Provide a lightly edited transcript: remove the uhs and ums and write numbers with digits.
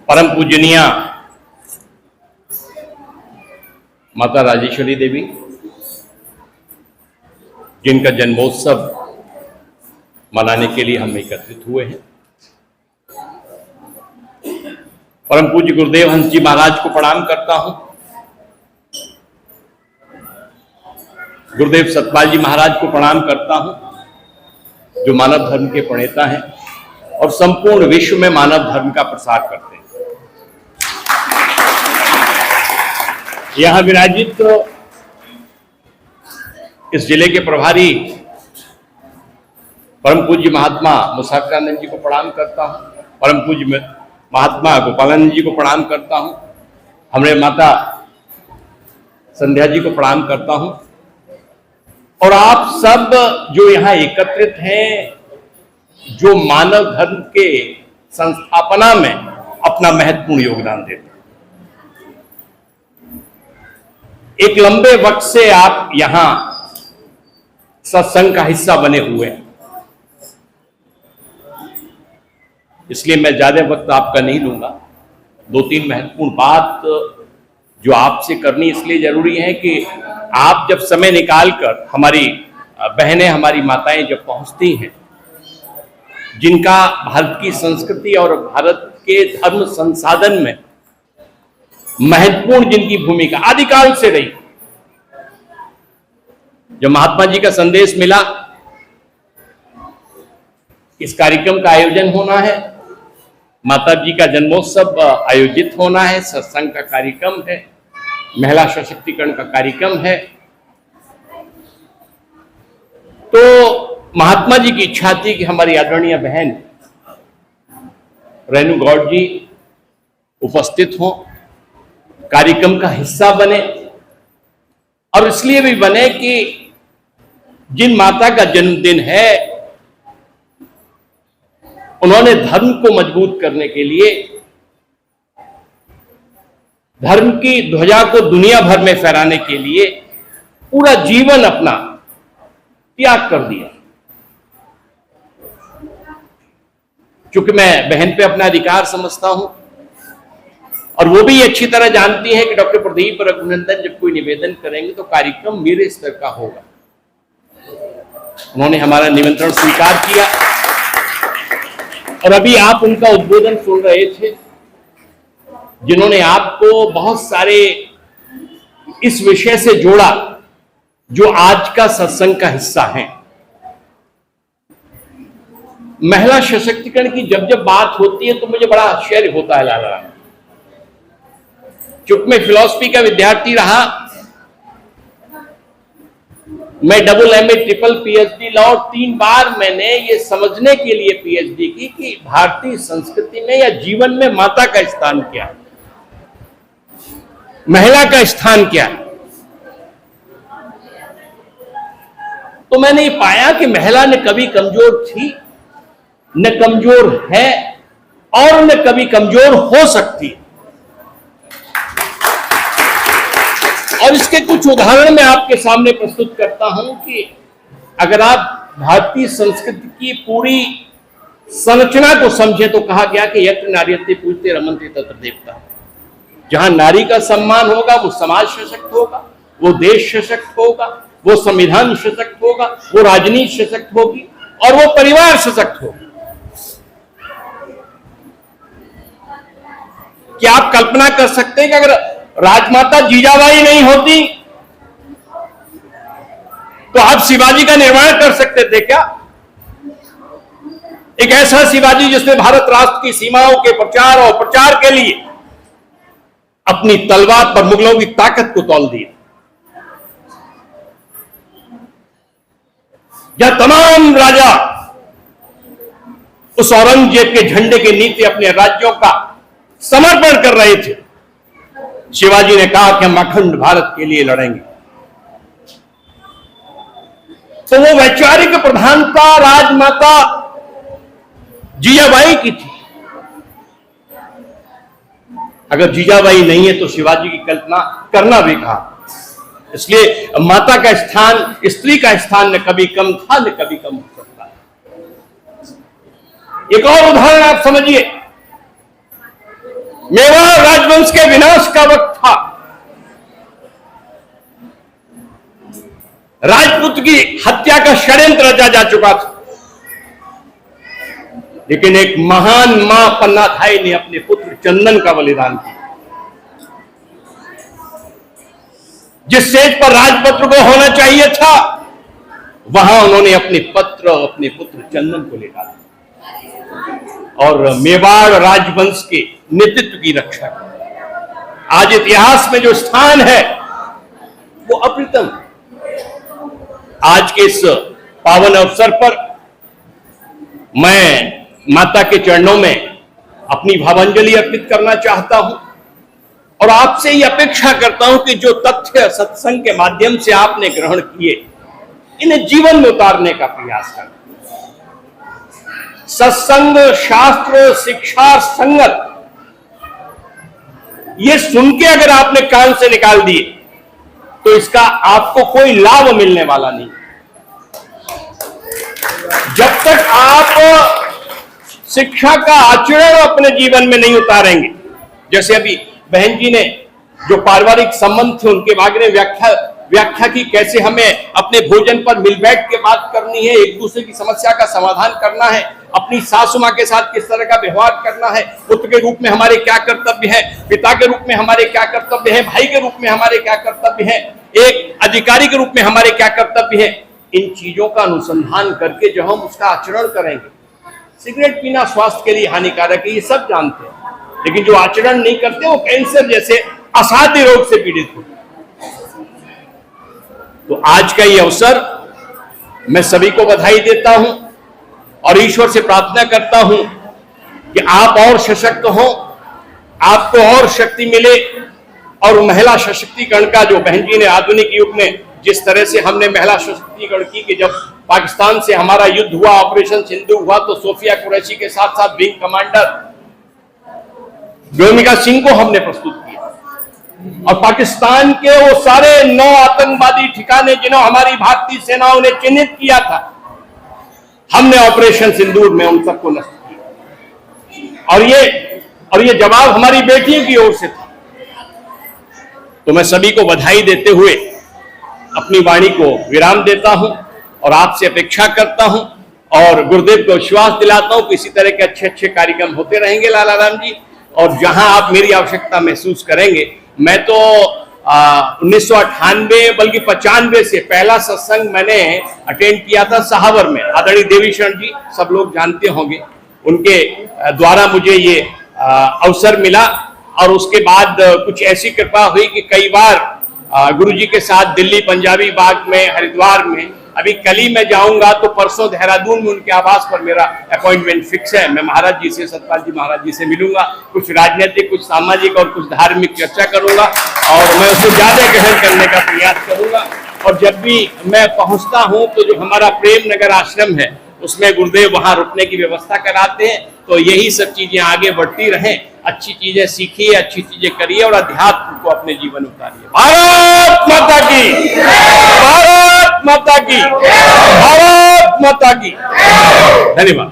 परम पूजनीय माता राजेश्वरी देवी, जिनका जन्मोत्सव मनाने के लिए हम एकत्रित हुए हैं, परम पूज्य गुरुदेव हंस जी महाराज को प्रणाम करता हूं, गुरुदेव सतपाल जी महाराज को प्रणाम करता हूं, जो मानव धर्म के प्रणेता हैं और संपूर्ण विश्व में मानव धर्म का प्रसार करते हैं। यहां विराजित इस जिले के प्रभारी परम पूज्य महात्मा मुसाफिरानंद जी को प्रणाम करता हूं, परम पूज्य महात्मा गोपालानंद जी को प्रणाम करता हूं, हमारे माता संध्या जी को प्रणाम करता हूं, और आप सब जो यहां एकत्रित हैं, जो मानव धर्म के संस्थापना में अपना महत्वपूर्ण योगदान देते हैं। एक लंबे वक्त से आप यहां सत्संग का हिस्सा बने हुए हैं, इसलिए मैं ज्यादा वक्त आपका नहीं लूंगा। दो तीन महत्वपूर्ण बात जो आपसे करनी इसलिए जरूरी है कि आप जब समय निकालकर, हमारी बहनें, हमारी माताएं जब पहुंचती हैं, जिनका भारत की संस्कृति और भारत के धर्म संसाधन में महत्वपूर्ण जिनकी भूमिका आदिकाल से रही, जब महात्मा जी का संदेश मिला, इस कार्यक्रम का आयोजन होना है, माता जी का जन्मोत्सव आयोजित होना है, सत्संग का कार्यक्रम है, महिला सशक्तिकरण का कार्यक्रम है, तो महात्मा जी की इच्छा थी कि हमारी आदरणीय बहन रेणु गौड़ जी उपस्थित हों, कार्यक्रम का हिस्सा बने, और इसलिए भी बने कि जिन माता का जन्मदिन है, उन्होंने धर्म को मजबूत करने के लिए धर्म की ध्वजा को दुनिया भर में फहराने के लिए पूरा जीवन अपना त्याग कर दिया। चूंकि मैं बहन पे अपना अधिकार समझता हूं, और वो भी अच्छी तरह जानती है कि डॉक्टर प्रदीप रघुनंदन जब कोई निवेदन करेंगे तो कार्यक्रम मेरे स्तर का होगा। उन्होंने हमारा निमंत्रण स्वीकार किया, और अभी आप उनका उद्बोधन सुन रहे थे, जिन्होंने आपको बहुत सारे इस विषय से जोड़ा जो आज का सत्संग का हिस्सा है। महिला सशक्तिकरण की जब जब बात होती है तो मुझे बड़ा आश्चर्य होता है लाला। चूंकि मैं फिलॉसफी का विद्यार्थी रहा, मैं डबल MA ट्रिपल PhD ला, और 3 बार मैंने ये समझने के लिए PhD की कि भारतीय संस्कृति में या जीवन में माता का स्थान क्या है, महिला का स्थान क्या है। तो मैंने ये पाया कि महिला न कभी कमजोर थी, न कमजोर है, और न कभी कमजोर हो सकती है। और इसके कुछ उदाहरण मैं आपके सामने प्रस्तुत करता हूं कि अगर आप भारतीय संस्कृति की पूरी संरचना को समझे तो कहा गया कि यत्र नार्यते पूज्यते रमन्ते तत्र देवता। जहां नारी का सम्मान होगा वो समाज सशक्त होगा, वो देश सशक्त होगा, वो संविधान सशक्त होगा, वो राजनीति सशक्त होगी, और वो परिवार सशक्त होगा। क्या आप कल्पना कर सकते हैं कि अगर राजमाता जीजाबाई नहीं होती तो आप शिवाजी का निर्माण कर सकते थे क्या? एक ऐसा शिवाजी जिसने भारत राष्ट्र की सीमाओं के प्रचार और प्रचार के लिए अपनी तलवार पर मुगलों की ताकत को तौल दिया। या तमाम राजा उस औरंगजेब के झंडे के नीचे अपने राज्यों का समर्पण कर रहे थे, शिवाजी ने कहा कि हम अखंड भारत के लिए लड़ेंगे। तो वो वैचारिक प्रधानता राजमाता जीजाबाई की थी। अगर जीजाबाई नहीं है तो शिवाजी की कल्पना करना भी कहा। इसलिए माता का स्थान, स्त्री का स्थान न कभी कम था न कभी कम हो सकता है। एक और उदाहरण आप समझिए, मेवाड़ राजवंश के विनाश का वक्त था। राजपूत की हत्या का षड्यंत्र रचा जा चुका था, लेकिन एक महान मां पन्नाथाई ने अपने पुत्र चंदन का बलिदान किया। जिस स्टेज पर राजपत्र को होना चाहिए था, वहां उन्होंने अपने पुत्र चंदन को ले डाला और मेवाड़ राजवंश के नेतृत्व की रक्षा की। आज इतिहास में जो स्थान है वो अप्रतिम। आज के इस पावन अवसर पर मैं माता के चरणों में अपनी भावांजलि अर्पित करना चाहता हूं और आपसे ये अपेक्षा करता हूं कि जो तथ्य सत्संग के माध्यम से आपने ग्रहण किए, इन्हें जीवन में उतारने का प्रयास करें। सत्संग, शास्त्र, शिक्षा, संगत, ये सुन के अगर आपने कान से निकाल दिए तो इसका आपको कोई लाभ मिलने वाला नहीं। जब तक आप शिक्षा का आचरण अपने जीवन में नहीं उतारेंगे, जैसे अभी बहन जी ने जो पारिवारिक संबंध थे उनके बारे में व्याख्या की, कैसे हमें अपने भोजन पर मिल बैठ के बात करनी है, एक दूसरे की समस्या का समाधान करना है, अपनी सासू मां के साथ किस तरह का व्यवहार करना है, पुत्र के रूप में हमारे क्या कर्तव्य है, पिता के रूप में हमारे क्या कर्तव्य है, भाई के रूप में हमारे क्या कर्तव्य है, एक अधिकारी के रूप में हमारे क्या कर्तव्य है। इन चीजों का अनुसंधान करके जो हम उसका आचरण करेंगे, सिगरेट पीना स्वास्थ्य के लिए हानिकारक है, ये सब जानते हैं, लेकिन जो आचरण नहीं करते वो कैंसर जैसे असाध्य रोग से पीड़ित होते। तो आज का ये अवसर मैं सभी को बधाई देता हूं और ईश्वर से प्रार्थना करता हूं कि आप और सशक्त हो, आपको और शक्ति मिले और महिला सशक्तिकरण का जो बहन जी ने आधुनिक युग में जिस तरह से हमने महिला सशक्तिकरण की कि जब पाकिस्तान से हमारा युद्ध हुआ, ऑपरेशन सिंधु हुआ, तो सोफिया कुरैशी के साथ साथ विंग कमांडर व्योमिका सिंह को हमने प्रस्तुत किया और पाकिस्तान के वो सारे 9 आतंकवादी ठिकाने जिन्हें हमारी भारतीय सेनाओं ने चिन्हित किया था, हमने ऑपरेशन सिंदूर में उन सबको नष्ट किया और ये जवाब हमारी बेटियों की ओर से था। तो मैं सभी को बधाई देते हुए अपनी वाणी को विराम देता हूं और आपसे अपेक्षा करता हूं और गुरुदेव को विश्वास दिलाता हूं कि इसी तरह के अच्छे अच्छे कार्यक्रम होते रहेंगे लाला राम जी। और जहां आप मेरी आवश्यकता महसूस करेंगे, मैं तो 1998 बल्कि 95 से पहला सत्संग मैंने अटेंड किया था सहावर में। आदरणीय देवीशरण जी सब लोग जानते होंगे, उनके द्वारा मुझे ये अवसर मिला और उसके बाद कुछ ऐसी कृपा हुई कि कई बार गुरुजी के साथ दिल्ली, पंजाबी बाग में, हरिद्वार में, अभी कल ही मैं जाऊंगा तो परसों देहरादून में उनके आवास पर मेरा अपॉइंटमेंट फिक्स है। मैं महाराज जी से, सतपाल जी महाराज जी से मिलूंगा, कुछ राजनीतिक, कुछ सामाजिक और कुछ धार्मिक चर्चा करूंगा और मैं उसको ज्यादा ग्रहण करने का प्रयास करूंगा। और जब भी मैं पहुंचता हूं तो जो हमारा प्रेम नगर आश्रम है उसमें गुरुदेव वहां रुकने की व्यवस्था कराते हैं। तो यही सब चीजें आगे बढ़ती रहें, अच्छी चीजें सीखिए, अच्छी चीजें करिए और अध्यात्म को अपने जीवन में उतारिए। भारत माता की, भारत माता की, भारत माता की। धन्यवाद।